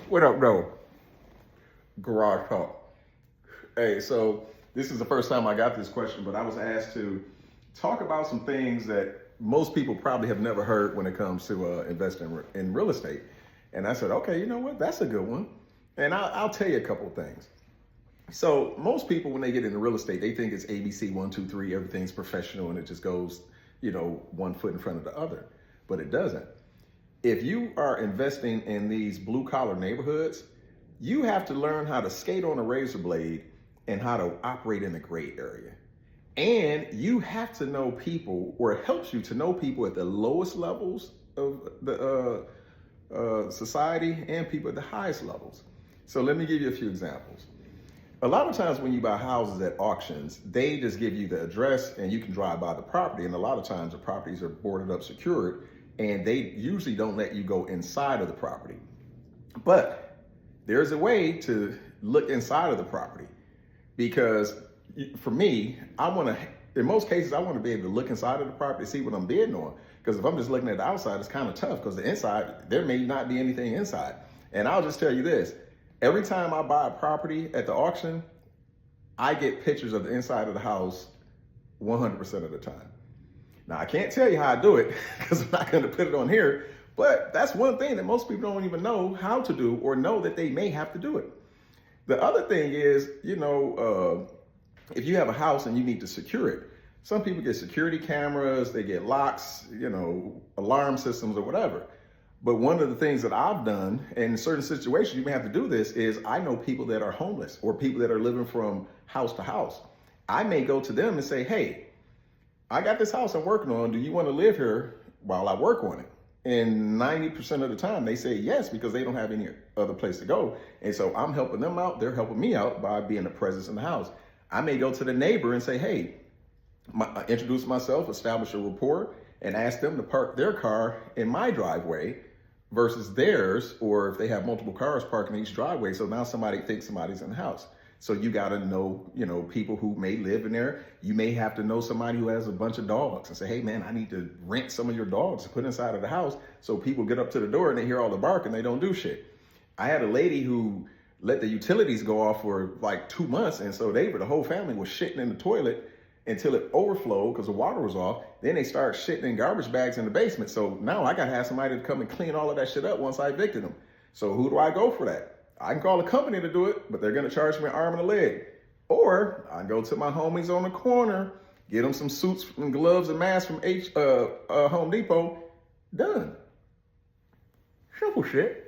What up, though? Garage Talk. Hey, so this is the first time I got this question, but I was asked to talk about some things that most people probably have never heard when it comes to investing in real estate. And I said, okay, you know what? That's a good one. And I'll tell you a couple of things. So most people, when they get into real estate, they think it's ABC 1, 2, 3. Everything's professional, and it just goes, one foot in front of the other. But it doesn't. If you are investing in these blue collar neighborhoods, you have to learn how to skate on a razor blade and how to operate in the gray area. And you have to know people, or it helps you to know people at the lowest levels of the society and people at the highest levels. So let me give you a few examples. A lot of times when you buy houses at auctions, they just give you the address and you can drive by the property. And a lot of times the properties are boarded up, secured, and they usually don't let you go inside of the property. But there's a way to look inside of the property, because for me, in most cases, I want to be able to look inside of the property to see what I'm bidding on. Because if I'm just looking at the outside, it's kind of tough, because the inside, there may not be anything inside. And I'll just tell you this, every time I buy a property at the auction, I get pictures of the inside of the house 100% of the time. Now, I can't tell you how I do it because I'm not going to put it on here, but that's one thing that most people don't even know how to do, or know that they may have to do it. The other thing is, if you have a house and you need to secure it, some people get security cameras, they get locks, alarm systems or whatever. But one of the things that I've done, and in certain situations you may have to do this, is I know people that are homeless or people that are living from house to house. I may go to them and say, hey, I got this house I'm working on. Do you want to live here while I work on it? And 90% of the time they say yes, because they don't have any other place to go. And so I'm helping them out. They're helping me out by being a presence in the house. I may go to the neighbor and say, hey, introduce myself, establish a rapport, and ask them to park their car in my driveway versus theirs, or if they have multiple cars parked in each driveway. So now somebody thinks somebody's in the house. So you got to know, people who may live in there. You may have to know somebody who has a bunch of dogs and say, hey man, I need to rent some of your dogs to put inside of the house. So people get up to the door and they hear all the bark and they don't do shit. I had a lady who let the utilities go off for like 2 months. And so the whole family was shitting in the toilet until it overflowed because the water was off. Then they started shitting in garbage bags in the basement. So now I got to have somebody to come and clean all of that shit up once I evicted them. So who do I go for that? I can call a company to do it, but they're going to charge me an arm and a leg. Or I go to my homies on the corner, get them some suits and gloves and masks from Home Depot. Done. Simple shit.